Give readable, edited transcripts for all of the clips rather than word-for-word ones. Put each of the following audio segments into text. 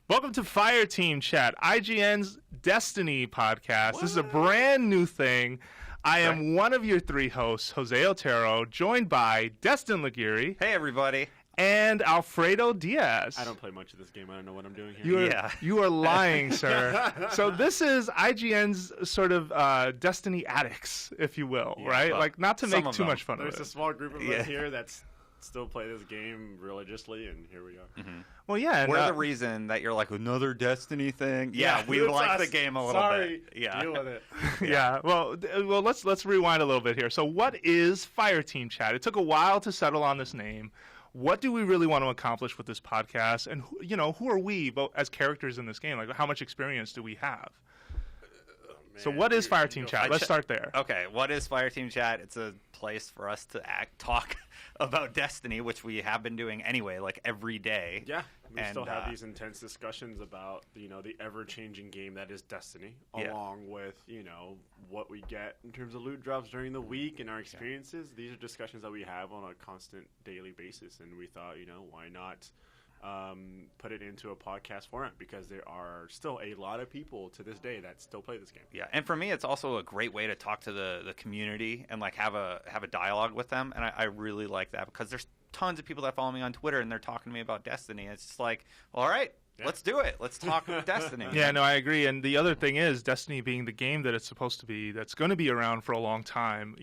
Welcome to Fire Team Chat, IGN's Destiny podcast. What? This is a brand new thing. I am one of your three hosts, Jose Otero, joined by Destin Laguirre. Hey, everybody. And Alfredo Diaz. I don't play much of this game. I don't know what I'm doing here. You are lying, sir. So this is IGN's sort of Destiny addicts, if you will, right? Well, like, not to make too much fun of it. There's a small group of us here that's still play this game religiously, and here we are. Mm-hmm. Well, yeah. And, we're the reason that you're like, another Destiny thing. Yeah, we like the game a little bit. Yeah. Deal with it. Yeah. Well, let's rewind a little bit here. So what is Fire Team Chat? It took a while to settle on this name. What do we really want to accomplish with this podcast? And, who are we as characters in this game? Like, how much experience do we have? So what is Fire Team Chat? Let's start there. Okay, what is Fire Team Chat? It's a place for us to talk about Destiny, which we have been doing anyway, like every day. Yeah, we still have these intense discussions about, the ever-changing game that is Destiny, along with, what we get in terms of loot drops during the week and our experiences. These are discussions that we have on a constant daily basis, and we thought, why not put it into a podcast format, because there are still a lot of people to this day that still play this game. Yeah, and for me, it's also a great way to talk to the community and like have a dialogue with them, and I really like that because there's tons of people that follow me on Twitter and they're talking to me about Destiny. It's just like, well, all right. Yeah. Let's do it. Let's talk Destiny. Yeah, no, I agree. And the other thing is, Destiny being the game that it's supposed to be, that's going to be around for a long time,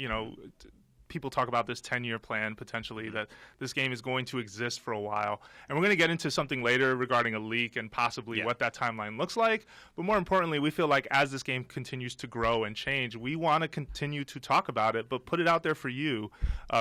people talk about this 10-year plan potentially, that this game is going to exist for a while. And we're going to get into something later regarding a leak and possibly what that timeline looks like. But more importantly, we feel like as this game continues to grow and change, we want to continue to talk about it, but put it out there for you,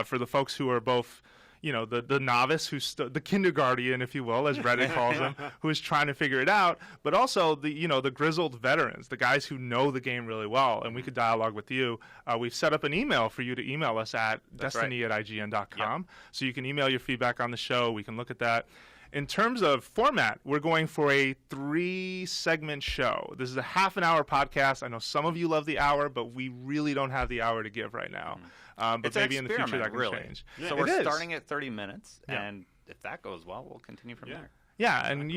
for the folks who are both the novice, the kindergarten, if you will, as Reddit calls them, who is trying to figure it out, but also the grizzled veterans, the guys who know the game really well, and we could dialogue with you. We've set up an email for you to email us at destiny@ign.com, so you can email your feedback on the show. We can look at that. In terms of format, we're going for a 3-segment show. This is a half-an-hour podcast. I know some of you love the hour, but we really don't have the hour to give right now. But it's maybe in the future that can change. Yeah. So we're starting at 30 minutes, and if that goes well, we'll continue from there. Yeah, and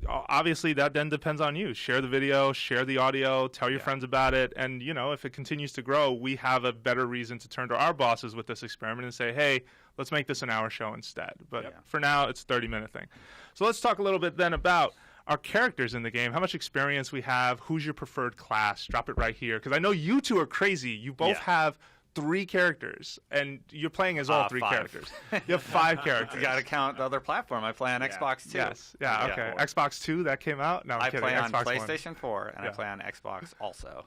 obviously that then depends on you. Share the video, share the audio, tell your friends about it, and if it continues to grow, we have a better reason to turn to our bosses with this experiment and say, hey, let's make this an hour show instead. But for now, it's a 30-minute thing. So let's talk a little bit then about our characters in the game, how much experience we have, who's your preferred class. Drop it right here, because I know you two are crazy. You both have 3 characters, and you're playing as all 3 characters. You have 5 characters. You got to count the other platform. I play on Xbox 2. Yes. Yeah, okay. Xbox 2, that came out? No, I play on Xbox PlayStation 4, and I play on Xbox also.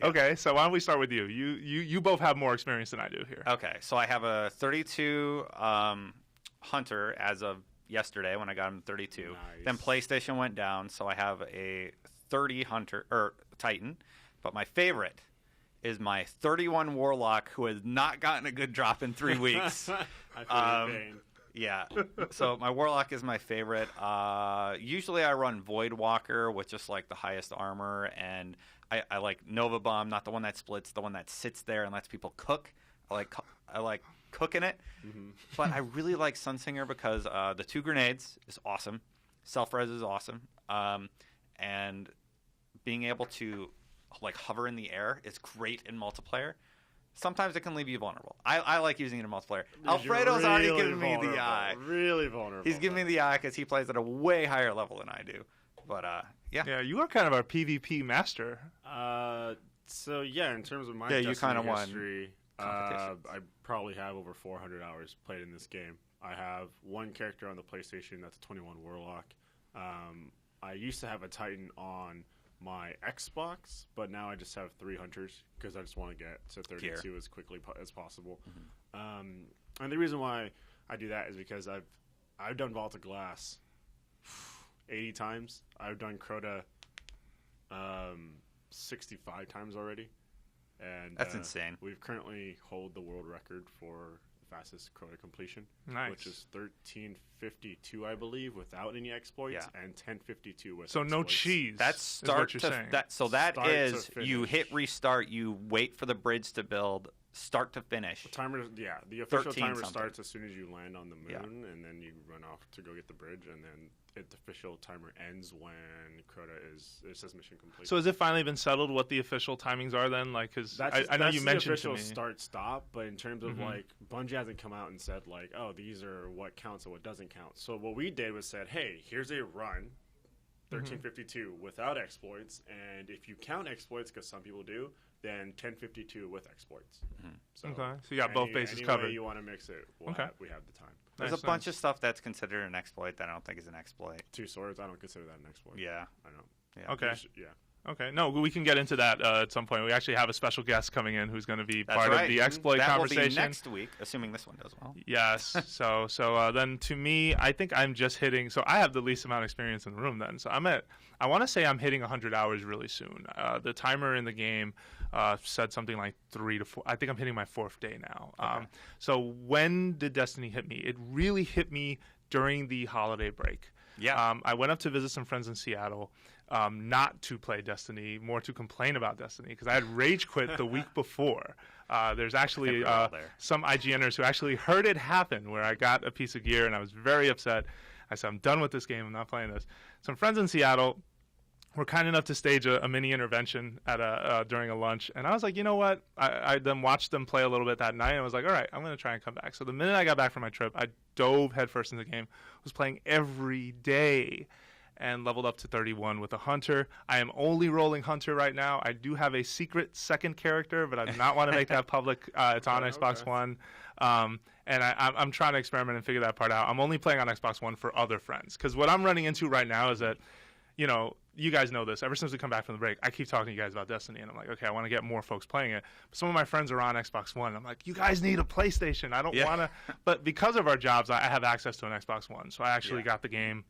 Okay, so why don't we start with you? You both have more experience than I do here. Okay, so I have a 32 Hunter as of yesterday when I got him 32. Nice. Then PlayStation went down, so I have a 30 Hunter or Titan, but my favorite is my 31 Warlock, who has not gotten a good drop in 3 weeks. I feel your pain. Yeah. So my Warlock is my favorite. Usually I run Void Walker with just like the highest armor, and I like Nova Bomb, not the one that splits, the one that sits there and lets people cook. I like cooking it. Mm-hmm. But I really like Sunsinger because the 2 grenades is awesome. Self-res is awesome. And being able to hover in the air is great in multiplayer. Sometimes it can leave you vulnerable. I like using it in multiplayer. Alfredo's already giving me the eye. Really vulnerable. He's giving me the eye because he plays at a way higher level than I do. But yeah, you are kind of our PvP master. So yeah, in terms of my you kind of history, I probably have over 400 hours played in this game. I have 1 character on the PlayStation. That's a 21 Warlock. I used to have a Titan on my Xbox, but now I just have 3 Hunters because I just want to get to 32 as quickly as possible. Mm-hmm. And the reason why I do that is because I've done Vault of Glass 80 times. I've done Crota 65 times already. And that's insane. We've currently hold the world record for fastest Crota completion, which is 13:52, I believe, without any exploits, and 10:52 with. So exploits. no cheese. That's start to that. So that is you hit restart, you wait for the bridge to build, start to finish. The timer, the official timer something. starts as soon as you land on the moon, Yeah. and then you run off to go get the bridge, and then the official timer ends when Crota it says mission complete. So has it finally been settled what the official timings are then? Like, because I know you mentioned the official to me. start stop, but in terms of like Bungie hasn't come out and said like, oh, these are what counts and what doesn't count. So what we did was said, hey, here's a run. 1352 without exploits, and if you count exploits, because some people do, then 1052 with exploits. So Okay, so you got both bases covered. Any way you want to mix it, we have the time. There's a bunch of stuff that's considered an exploit that I don't think is an exploit. 2 swords, I don't consider that an exploit. Yeah. I don't. Yeah. Okay. Yeah. Okay. No, we can get into that at some point. We actually have a special guest coming in who's going to be That's part right. of the exploit that conversation. Will be next week, assuming this one does well. Yes. So then to me, I think I'm just hitting. So I have the least amount of experience in the room then. So I want to say I'm hitting 100 hours really soon. The timer in the game said something like 3 to 4. I think I'm hitting my 4th day now. Okay. So when did Destiny hit me? It really hit me during the holiday break. Yeah. I went up to visit some friends in Seattle, not to play Destiny, more to complain about Destiny, because I had rage quit the week before. There's actually some IGNers who actually heard it happen, where I got a piece of gear and I was very upset. I said, I'm done with this game. I'm not playing this. Some friends in Seattle were kind enough to stage a mini intervention at during a lunch, and I was like, you know what? I then watched them play a little bit that night, and I was like, all right, I'm going to try and come back. So the minute I got back from my trip, I dove headfirst in the game, was playing every day, and leveled up to 31 with a hunter. I am only rolling hunter right now. I do have a secret second character, but I do not want to make that public. It's on Xbox One. And I'm trying to experiment and figure that part out. I'm only playing on Xbox One for other friends, because what I'm running into right now is that, you guys know this. Ever since we come back from the break, I keep talking to you guys about Destiny, and I'm like, okay, I want to get more folks playing it. But some of my friends are on Xbox One. I'm like, you guys need a PlayStation. I don't want to. But because of our jobs, I have access to an Xbox One. So I actually got the game,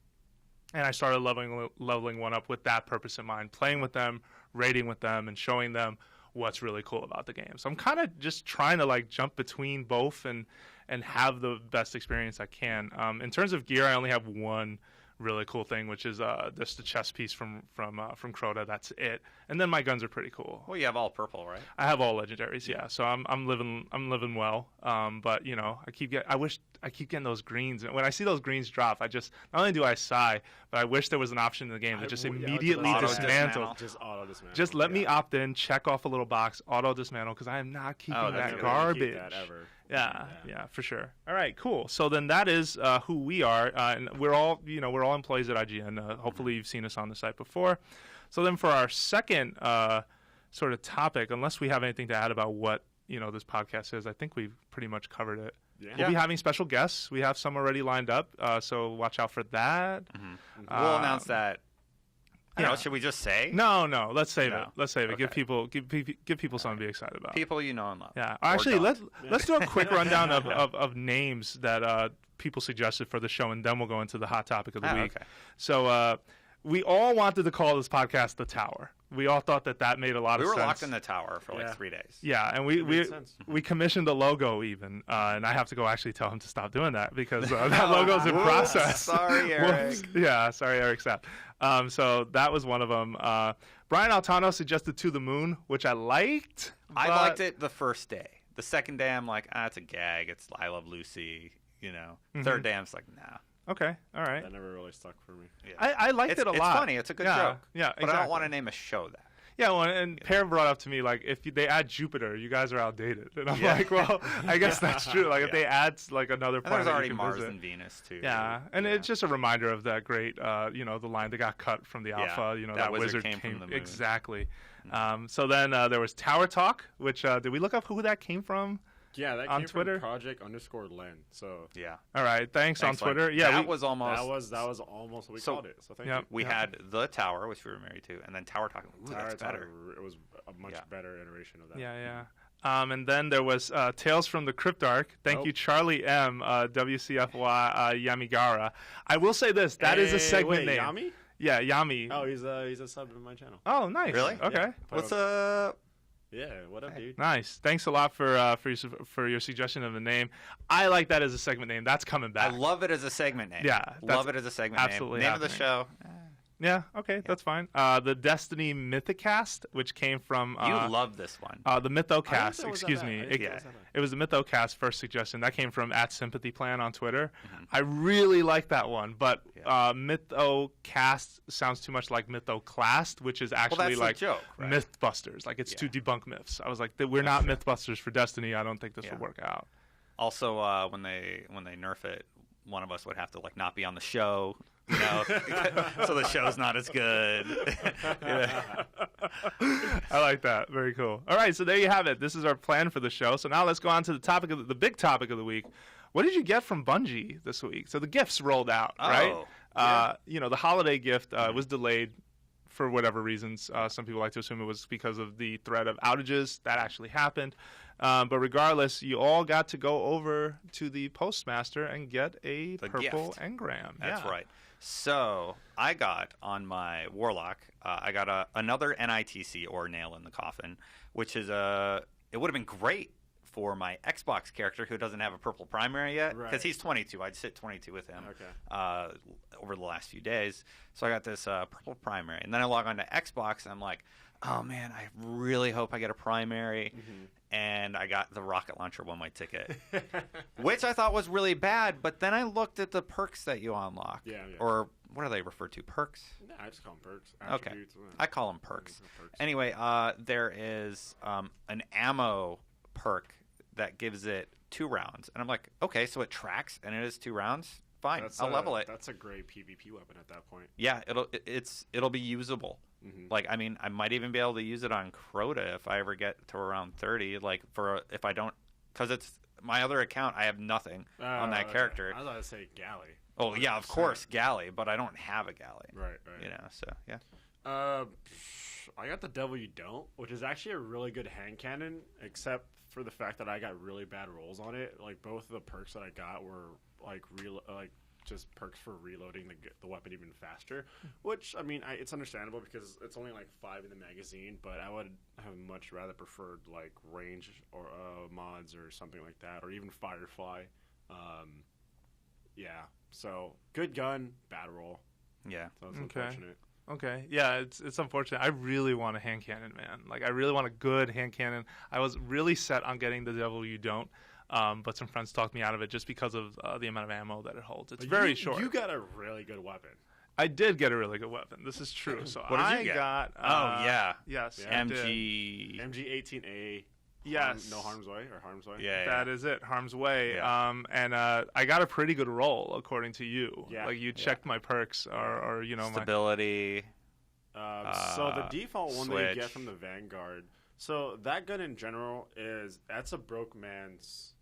and I started leveling one up with that purpose in mind, playing with them, raiding with them, and showing them what's really cool about the game. So I'm kind of just trying to jump between both and have the best experience I can. In terms of gear, I only have one really cool thing, which is just the chest piece from Crota. That's it. And then my guns are pretty cool. Well, you have all purple, right? I have all legendaries, yeah. So I'm living well. But I wish I keep getting those greens. And when I see those greens drop, I just not only do I sigh, but I wish there was an option in the game to just immediately dismantle. Just auto dismantle. Just let me opt in, check off a little box, auto dismantle, because I am not keeping that garbage. Keep that ever. Yeah, for sure. All right, cool. So then that is who we are, and we're all employees at IGN. Hopefully you've seen us on the site before. So then for our second sort of topic, unless we have anything to add about what this podcast is, I think we've pretty much covered it. Yeah. We'll be having special guests. We have some already lined up, so watch out for that. We'll announce that. I don't know, should we just say? No. Let's save it. Let's save it. Okay. Give people something to be excited about. People you know and love. Yeah. Actually, let's do a quick rundown of names that people suggested for the show, and then we'll go into the hot topic of the week. Okay. So we all wanted to call this podcast The Tower. We all thought that made a lot of sense. We were locked in the tower for 3 days. Yeah, and we commissioned the logo even, and I have to go actually tell him to stop doing that, because that logo's in process. Sorry, Eric. Yeah, sorry, Eric. Stop. So that was one of them. Brian Altano suggested To the Moon, which I liked. I liked it the first day. The second day, I'm like, it's a gag. It's I Love Lucy. Third day, I'm just like, nah. Okay, all right. That never really stuck for me. Yeah. I liked it a lot. It's funny. It's a good joke. Yeah, but I don't want to name a show that. Yeah, well, and Pear brought up to me, if they add Jupiter, you guys are outdated. And I'm like, well, I guess that's true. If they add, another planet, there's already Mars and Venus, too. Yeah, and it's just a reminder of that great, the line that got cut from the Alpha. That wizard came from the moon. Exactly. So then there was Tower Talk, which, did we look up who that came from? Yeah, that on came Twitter? from Project_Len. So all right, thanks on Twitter. Yeah, that was almost what we called it. So thank you. We had The Tower, which we were married to, and then Tower Talk. Ooh, that's better. It was a much better iteration of that. Yeah. And then there was Tales from the Cryptarch. Thank you, Charlie M. WCFY Yamigara. I will say this: that is a segment name. Yami? Yeah, Yami. Oh, he's a sub in my channel. Oh, nice. Really? Okay. Yeah. What's up? Yeah, what up, dude? Nice. Thanks a lot for your suggestion of a name. I like that as a segment name. That's coming back. I love it as a segment name. Yeah, love it as a segment absolutely name. Name of the show. Yeah, okay, that's fine. The Destiny Mythicast, which came from... you love this one. The Mythocast, excuse me. It was the Mythocast first suggestion. That came from @SympathyPlan on Twitter. Mm-hmm. I really like that one, but Mythocast sounds too much like Mythoclast, which is actually like joke, right? Mythbusters. Like, it's to debunk myths. I was like, we're not Mythbusters for Destiny. I don't think this will work out. Also, when they nerf it, one of us would have to like not be on the show. You know, so the show's not as good. I like that. Very cool. All right, so there you have it. This is our plan for the show. So now let's go on to the topic of the big topic of the week. What did you get from Bungie this week? So the gifts rolled out, right? The holiday gift was delayed for whatever reasons. Some people like to assume it was because of the threat of outages. That actually happened. But regardless, you all got to go over to the Postmaster and get the purple gift. Engram. That's right. So I got on my Warlock, I got another NITC or Nail in the Coffin, which is it would have been great for my Xbox character who doesn't have a purple primary yet, because he's 22. I'd sit 22 with him over the last few days. So I got this purple primary, and then I log on to Xbox, and I'm like, oh man, I really hope I get a primary. Mm-hmm. And I got the rocket launcher won my ticket, which I thought was really bad. But then I looked at the perks that you unlock. Or what are they referred to? Perks? No, I just call them perks. Attributes. Okay. I call them perks. Anyway, there is an ammo perk that gives it 2 rounds. And I'm like, okay, so it tracks and it is 2 rounds. Fine, I'll level it. That's a great PvP weapon at that point. Yeah, it'll be usable. Mm-hmm. Like, I mean, I might even be able to use it on Crota if I ever get to around 30. Like, if I don't, because it's my other account, I have nothing on that character. I was going to say Galley. Oh, yeah, of course, Galley, but I don't have a Galley. Right. You know, so, yeah. I got the Devil You Don't, which is actually a really good hand cannon, except for the fact that I got really bad rolls on it. Like, both of the perks that I got were, just perks for reloading the weapon even faster, which, I mean, it's understandable because it's only like 5 in the magazine, but I would have much rather preferred like range or mods or something like that, or even Firefly. So good gun, bad roll. Yeah. So it's unfortunate. Okay, yeah, it's unfortunate. I really want a hand cannon, man. Like, I really want a good hand cannon. I was really set on getting the Devil You Don't. But some friends talked me out of it just because of the amount of ammo that it holds. It's very short. You got a really good weapon. I did get a really good weapon. This is true. So what did you get? Got. Yes. Yeah. MG18A. Yes. No Harm's Way or Harm's Way. Yeah. That is it. Harm's Way. Yeah. And I got a pretty good roll according to you. Yeah. Like, you checked my perks or stability. So the default one that you get switch. from the Vanguard. So that gun in general that's a broke man's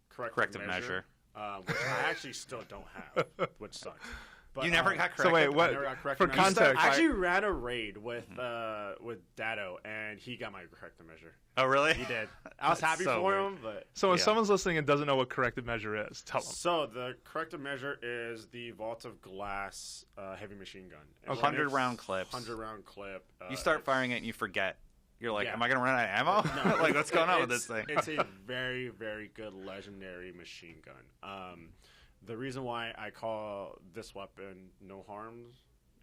corrective measure. Which I actually still don't have, which sucks. But, you never got corrected? So wait, what? For context, I actually ran a raid with Dado, and he got my corrective measure. Oh, really? He did. I was happy for him, but... So when someone's listening and doesn't know what corrective measure is, tell them. So the corrective measure is the Vault of Glass heavy machine gun. 100-round clips. 100-round clip. You start firing it and you forget. You're like, am I going to run out of ammo? No, like, what's going on with this thing? It's a very, very good legendary machine gun. The reason why I call this weapon No Harms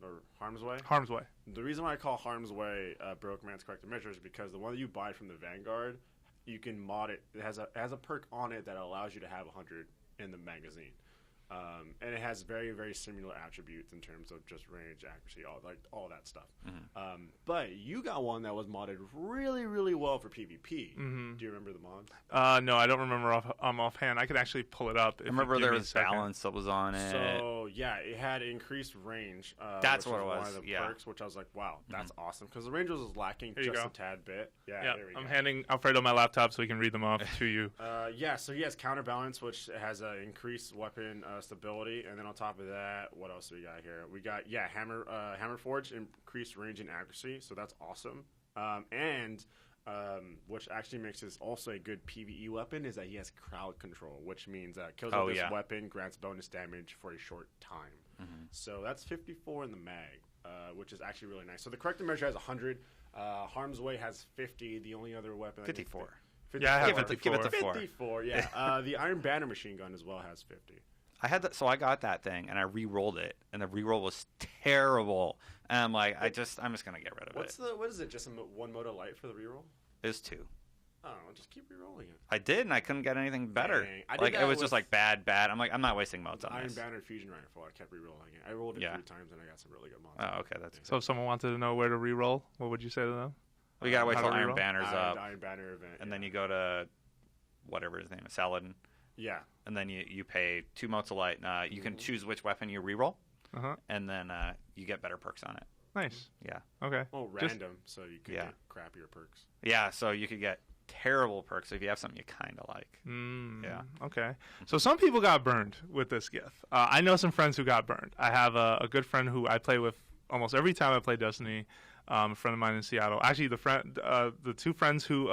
or Harm's Way. Harm's Way. The reason why I call Harm's Way broke man's corrective measure is because the one that you buy from the Vanguard, you can mod it. It has a perk on it that allows you to have 100 in the magazine. And it has very, very similar attributes in terms of just range, accuracy, all that stuff. Mm-hmm. But you got one that was modded really, really well for PvP. Mm-hmm. Do you remember the mod? No, I don't remember offhand. I could actually pull it up. I remember there was balance that was on it. So yeah, it had increased range. That's what it was. One of the perks, which I was like, wow, that's awesome, because the range was lacking just a tad bit. Yeah, there we go. I'm handing Alfredo my laptop so he can read them off to you. So he has counterbalance, which has an increased weapon stability, and then on top of that, what else do we got here? We got Hammer Forge, increased range and accuracy, so that's awesome. Which actually makes this also a good PvE weapon is that he has crowd control, which means that kills with this weapon grants bonus damage for a short time. Mm-hmm. So that's 54 in the mag, which is actually really nice. So the corrective measure has 100. Harm's Way has 50. The only other weapon 54. 54. Yeah, give it the 4. 54. Yeah. The Iron Banner machine gun as well has 50. I had that, so I got that thing and I re-rolled it, and the re-roll was terrible. And I'm like, I'm just gonna get rid of it. What is it? Just one mode of light for the reroll? It's 2. Oh, just keep re-rolling it. I did, and I couldn't get anything better. Dang. Like it was just like bad. I'm like, I'm not wasting modes on Iron this. Banner Fusion Rifle. I kept re-rolling it. I rolled it 3 times and I got some really good mods. Oh, okay, that's So if someone wanted to know where to re-roll, what would you say to them? We gotta wait How till to Iron reroll? Banner's up, Iron Banner event, and then you go to whatever his name is, Saladin. Yeah. And then you pay 2 motes of light. You can choose which weapon you re-roll, and then you get better perks on it. Nice. Yeah. Okay. Well, random, so you can get crappier perks. Yeah, so you could get terrible perks if you have something you kind of like. Yeah. Okay. So some people got burned with this GIF. I know some friends who got burned. I have a good friend who I play with almost every time I play Destiny. A friend of mine in Seattle. Actually, the 2 friends who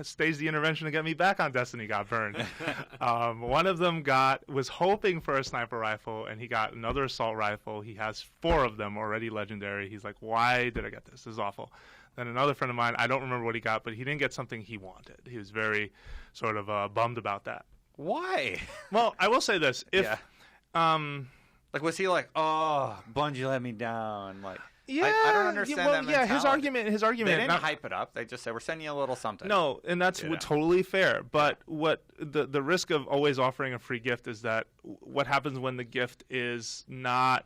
staged the intervention to get me back on Destiny got burned. One of them was hoping for a sniper rifle, and he got another assault rifle. He has 4 of them already legendary. He's like, why did I get this? This is awful. Then another friend of mine, I don't remember what he got, but he didn't get something he wanted. He was very sort of bummed about that. Why? Well, I will say this. If, like, was he like, oh, Bungie let me down? Like, yeah, I don't understand that mentality. His argument. They didn't hype it up. They just said, we're sending you a little something. No, and that's totally fair. But what the risk of always offering a free gift is that what happens when the gift is not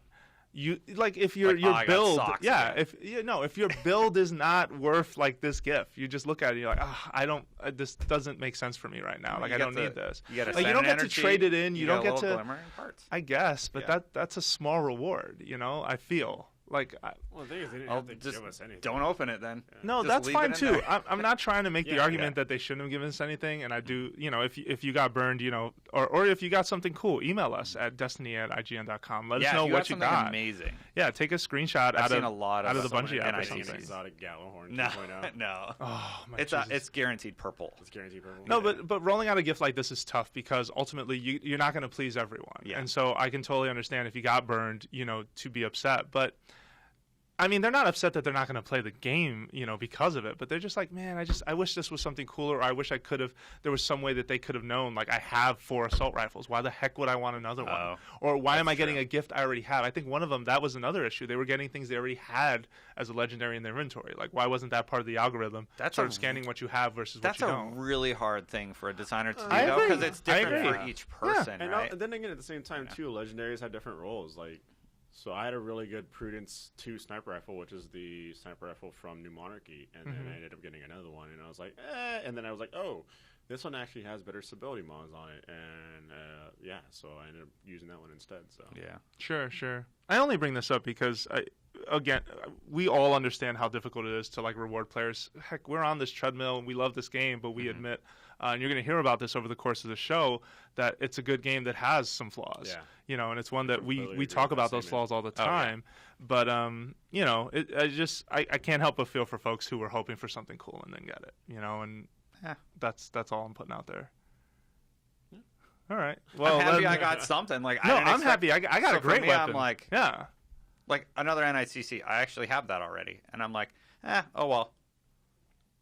if your build, if your build is not worth like this gift, you just look at it and you're like, this doesn't make sense for me right now. Like I don't need this. You don't get to trade it in. You don't get to. Parts. I guess, but that's a small reward. I feel. Well, the thing is, they didn't have to give us anything. Don't open it then. Yeah. No, that's fine too. I'm not trying to make the argument that they shouldn't have given us anything. And I do, if you got burned, or if you got something cool, email us at destiny@ign.com. Let us know what you got. Amazing. Yeah, take a screenshot out of the Bungie app or something. Exotic Gallahorn 2.0. No. Oh my It's guaranteed purple. It's guaranteed purple. No, but rolling out a gift like this is tough because ultimately you're not going to please everyone. Yeah. And so I can totally understand if you got burned, to be upset, but. I mean, they're not upset that they're not going to play the game, because of it. But they're just like, man, I wish this was something cooler. Or I wish there was some way that they could have known, like, I have 4 assault rifles. Why the heck would I want another one? Or why am I getting a gift I already have? I think one of them, that was another issue. They were getting things they already had as a legendary in their inventory. Like, why wasn't that part of the algorithm? That's sort of scanning what you have versus what you don't. That's a really hard thing for a designer to do, though, because it's different for each person, right? And then again, at the same time, too, legendaries have different roles. Like, so I had a really good Prudence 2 sniper rifle, which is the sniper rifle from New Monarchy, and then I ended up getting another one, and I was like, and then I was like, oh, this one actually has better stability mods on it, and so I ended up using that one instead. So yeah, sure. I only bring this up because we all understand how difficult it is to reward players. Heck, we're on this treadmill and we love this game, but we admit, and you're going to hear about this over the course of the show, that it's a good game that has some flaws. Yeah. And it's one that we talk about those flaws all the time. But I can't help but feel for folks who were hoping for something cool and then get it. And that's all I'm putting out there. All right. Well, I'm happy I got something. I'm happy. I got a great weapon. I'm like, like another NICC. I actually have that already, and I'm like, oh well.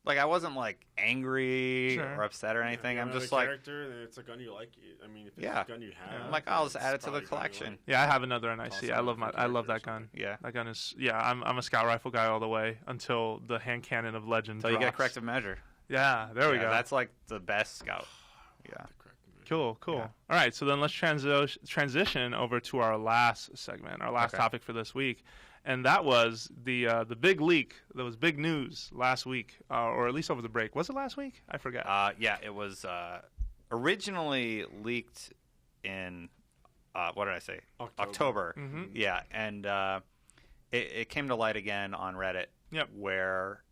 Like I wasn't angry or upset or anything. Yeah, I'm just character, then it's a gun you like. I mean, if it's a gun you have, I'm like, I'll just add it to the collection. Yeah, I have another NIC. I love that gun. Yeah, that gun is. Yeah, I'm a scout rifle guy all the way until the hand cannon of Legend. So you get corrective measure. Yeah, there we go. That's the best scout. Yeah. Cool. Yeah. All right, so then let's transition over to our last segment, our last topic for this week, and that was the big leak. That was big news last week, or at least over the break. Was it last week? I forget. Yeah, it was originally leaked in what did I say? October. Mm-hmm. Yeah, and it came to light again on Reddit. Yep. Where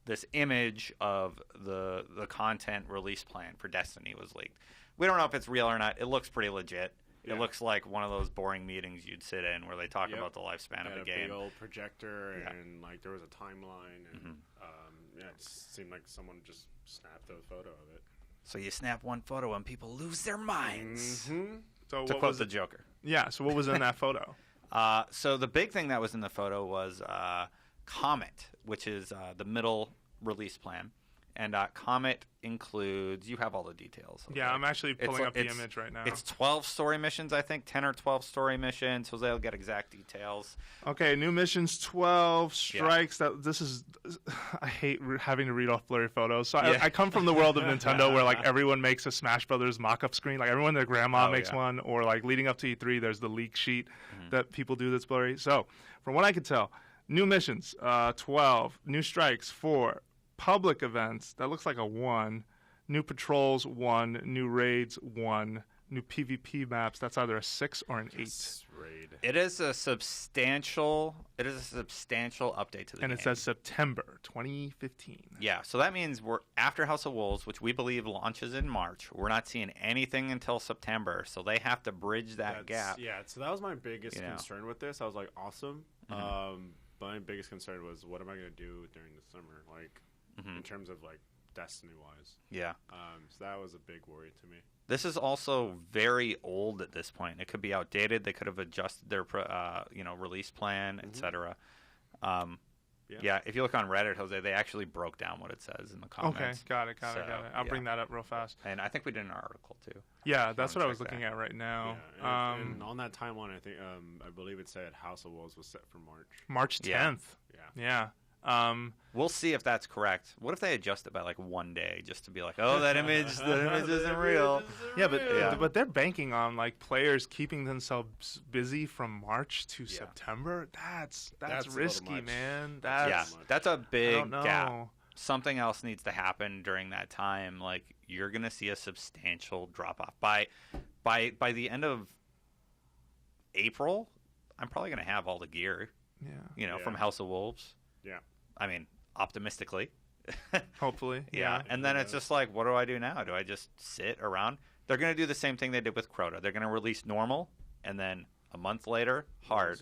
this image of the content release plan for Destiny was leaked. We don't know if it's real or not. It looks pretty legit. Yeah. It looks like one of those boring meetings you'd sit in where they talk about the lifespan of the game. A big old projector and there was a timeline and it just seemed like someone just snapped a photo of it. So you snap one photo and people lose their minds. Mm-hmm. So to quote the Joker. Yeah. So what was in that photo? So the big thing that was in the photo was Comet, which is the middle release plan. And Comet includes, you have all the details. Yeah, I'm actually pulling up the image right now. It's 12 story missions, I think, 10 or 12 story missions. Jose will get exact details. Okay, new missions 12, strikes. I hate having to read off blurry photos. So I come from the world of Nintendo where like everyone makes a Smash Brothers mock-up screen. Like everyone, their grandma makes one, or like leading up to E3, there's the leak sheet that people do that's blurry. So from what I could tell, new missions 12, new strikes 4. Public events, that looks like a 1. New patrols, 1. New raids, 1. New PvP maps, that's either a 6 or an 8. Raid. It is a substantial update to the game. And it says September 2015. Yeah, so that means we're after House of Wolves, which we believe launches in March. We're not seeing anything until September, so they have to bridge that gap. Yeah, so that was my biggest concern with this. I was like, awesome. My biggest concern was, what am I going to do during the summer? Like, in terms of like Destiny wise. Yeah. So that was a big worry to me. This is also very old at this point. It could be outdated. They could have adjusted their release plan, etc. If you look on Reddit, Jose, they actually broke down what it says in the comments. Okay, got it. I'll bring that up real fast. And I think we did an article too. Yeah, that's what I was looking at right now. Yeah, and on that timeline, I think I believe it said House of Wolves was set for March 10th. Yeah. We'll see if that's correct. What if they adjust it by like one day just to be like, oh, that image isn't real? Yeah, but they're banking on like players keeping themselves busy from March to September. That's risky, man. That's a big gap. Something else needs to happen during that time. Like you're gonna see a substantial drop off by the end of April. I'm probably gonna have all the gear. From House of Wolves. Yeah. I mean, optimistically. Hopefully. Yeah. And then it's just like, what do I do now? Do I just sit around? They're going to do the same thing they did with Crota. They're going to release normal, and then a month later, hard.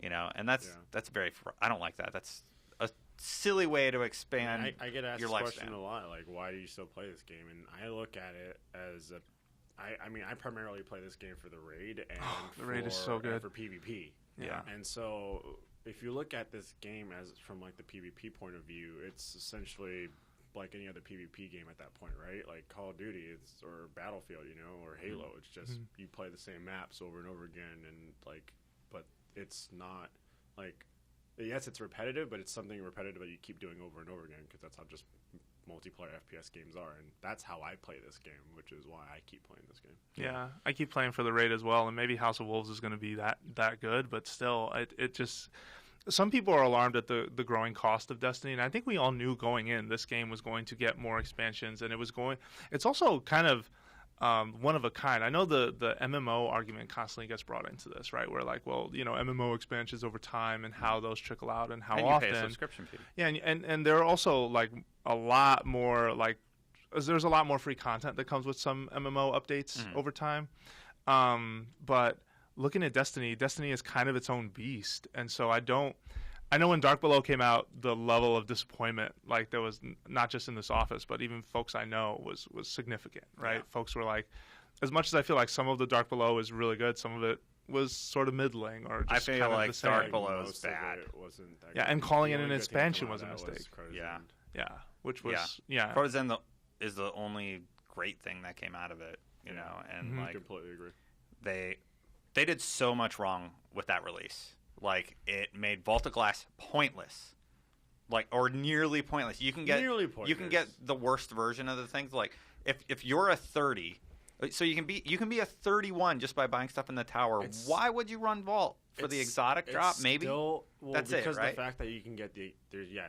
And that's very. I don't like that. That's a silly way to expand. I get asked your this lifespan. question a lot, like, why do you still play this game? And I look at it as I primarily play this game for the raid and the raid is so good for PvP. Yeah. And so if you look at this game as from like the PvP point of view, it's essentially like any other PvP game at that point, right? Like Call of Duty or Battlefield, or Halo. It's just you play the same maps over and over again, and like, but it's not like, yes, it's repetitive, but it's something repetitive that you keep doing over and over again because that's how just multiplayer FPS games are, and that's how I play this game, which is why I keep playing this game. Yeah, I keep playing for the raid as well, and maybe House of Wolves is going to be that good, but still, it just... Some people are alarmed at the growing cost of Destiny, and I think we all knew going in this game was going to get more expansions, and it's also kind of one of a kind. I know the MMO argument constantly gets brought into this, right? Where like, well, MMO expansions over time and how those trickle out and how often. You pay a subscription fee. Yeah, and there are also like a lot more there's a lot more free content that comes with some MMO updates over time, but looking at Destiny is kind of its own beast, and so I know when Dark Below came out, the level of disappointment, like there was not just in this office, but even folks I know was significant, right? Yeah. Folks were like, as much as I feel like some of the Dark Below is really good, some of it was sort of middling or just I feel kind of like the same. Dark Below is bad. Yeah, and calling it an expansion was a mistake. Yeah, which was Frozen is the only great thing that came out of it, and like I completely agree. They did so much wrong with that release. Like, it made Vault of Glass pointless. Like, or nearly pointless. You can get the worst version of the things. Like, if you're a 30, so you can be a 31 just by buying stuff in the tower. Why would you run Vault? For the exotic drop, maybe? That's it, right? Because the fact that you can get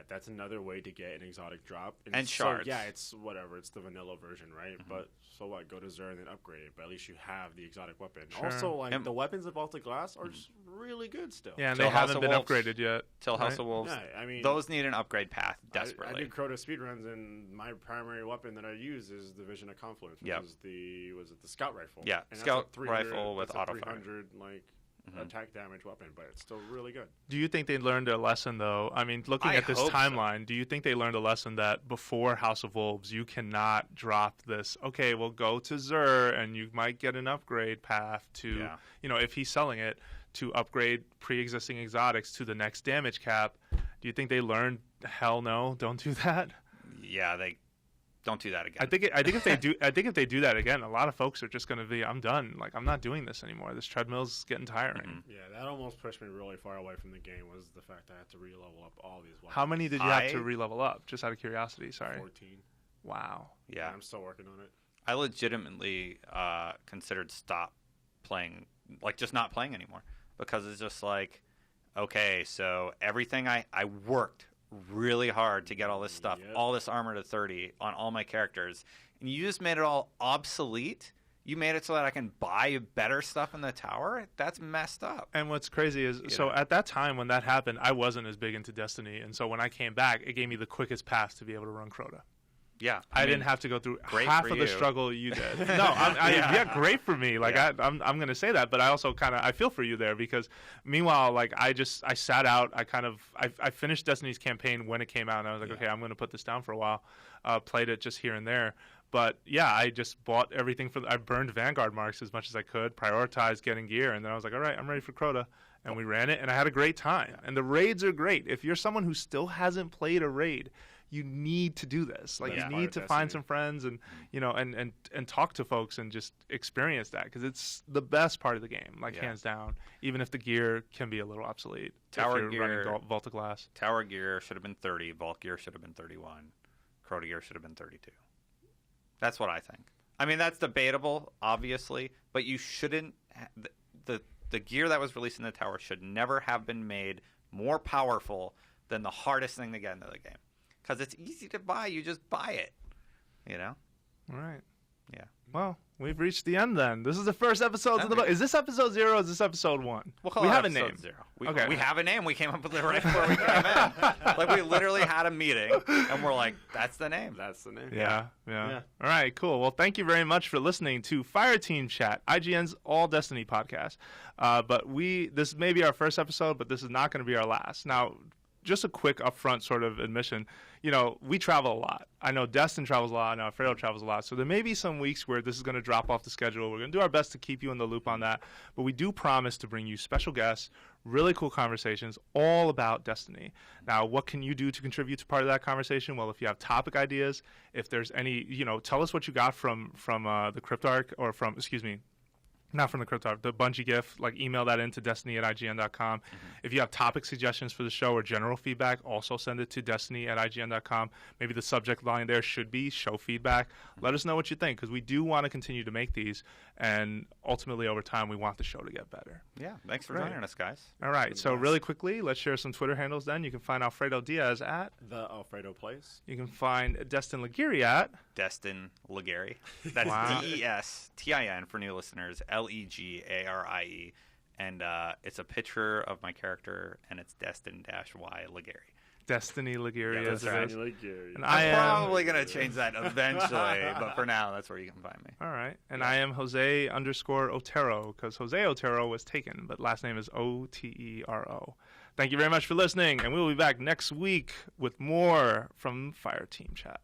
that's another way to get an exotic drop. And shards. So, it's whatever. It's the vanilla version, right? But so what? Go to Xur and then upgrade it. But at least you have the exotic weapon. Sure. Also, the weapons of Vault of Glass are just really good still. Yeah, and they haven't been upgraded yet. Till House of Wolves. Yeah, I mean, those need an upgrade path desperately. I do Crota speedruns, and my primary weapon that I use is the Vision of Confluence, which is the Scout Rifle. Yeah, and Scout Rifle with auto 300 attack damage weapon, but it's still really good. Do you think they learned a lesson, though? I mean, looking at this timeline, do you think they learned a lesson that before House of Wolves, you cannot drop this, okay, we'll go to Xur, and you might get an upgrade path to, if he's selling it, to upgrade pre-existing exotics to the next damage cap. Do you think they learned, hell no, don't do that? Yeah, Don't do that again. I think if they do that again, a lot of folks are just going to be, I'm done. Like, I'm not doing this anymore. This treadmill's getting tiring. Mm-hmm. Yeah, that almost pushed me really far away from the game, was the fact I had to re-level up all these weapons. How many did you have to re-level up? Just out of curiosity, sorry. 14. Wow. Yeah. I'm still working on it. I legitimately considered just not playing anymore, because it's just like, okay, so everything I worked really hard to get all this stuff, all this armor to 30 on all my characters, and you just made it all obsolete. You made it so that I can buy better stuff in the tower. That's messed up. And what's crazy is, so at that time when that happened, I wasn't as big into Destiny, and so when I came back, it gave me the quickest path to be able to run Crota. Yeah, I mean, didn't have to go through half of the struggle you did. No, yeah, great for me. Like I'm going to say that, but I also I feel for you there, because meanwhile, like I sat out. I finished Destiny's campaign when it came out, and I was like, okay, I'm going to put this down for a while. Played it just here and there, but yeah, I just bought everything I burned Vanguard marks as much as I could, prioritized getting gear, and then I was like, all right, I'm ready for Crota. And we ran it, and I had a great time. And the raids are great. If you're someone who still hasn't played a raid, you need to do this. Like, you need to find some friends and, and talk to folks and just experience that, because it's the best part of the game, hands down, even if the gear can be a little obsolete. Tower gear, running Vault of Glass. Tower gear should have been 30. Vault gear should have been 31. Crota gear should have been 32. That's what I think. I mean, that's debatable, obviously, but you shouldn't the gear that was released in the tower should never have been made more powerful than the hardest thing to get into the game. Because it's easy to buy. You just buy it. All right. Yeah. Well, we've reached the end then. This is the first episode of the book. Is this episode 0 or is this episode 1? We have a name. 0. We have a name. We came up with it right before we came in. Like, we literally had a meeting, and we're like, that's the name. That's the name. Yeah. All right, cool. Well, thank you very much for listening to Fire Team Chat, IGN's All Destiny podcast. But this may be our first episode, but this is not going to be our last. Now, just a quick upfront sort of admission, we travel a lot. I know Destin travels a lot. I know Alfredo travels a lot. So there may be some weeks where this is going to drop off the schedule. We're going to do our best to keep you in the loop on that. But we do promise to bring you special guests, really cool conversations all about Destiny. Now, what can you do to contribute to part of that conversation? Well, if you have topic ideas, if there's any, tell us what you got from the Cryptarch, or from, not from the Cryptarch, the Bungie gift, email that in to destiny@ign.com. If you have topic suggestions for the show or general feedback, also send it to destiny@ign.com. Maybe the subject line there should be show feedback. Let us know what you think, because we do want to continue to make these, and ultimately over time we want the show to get better. Yeah, thanks for joining us, guys. All right, so really quickly, let's share some Twitter handles then. You can find Alfredo Diaz at The Alfredo Plays. You can find Destin Ligiri at Destin Ligiri. That's DESTIN for new listeners, LEGARIE. And it's a picture of my character, and it's Destin-Y Ligiri. Destiny Ligiri. Yeah, that's right. Ligiri. And I'm probably going to change that eventually, but for now, that's where you can find me. All right. And I am Jose_Otero, because Jose Otero was taken, but last name is Otero. Thank you very much for listening, and we will be back next week with more from Fire Team Chat.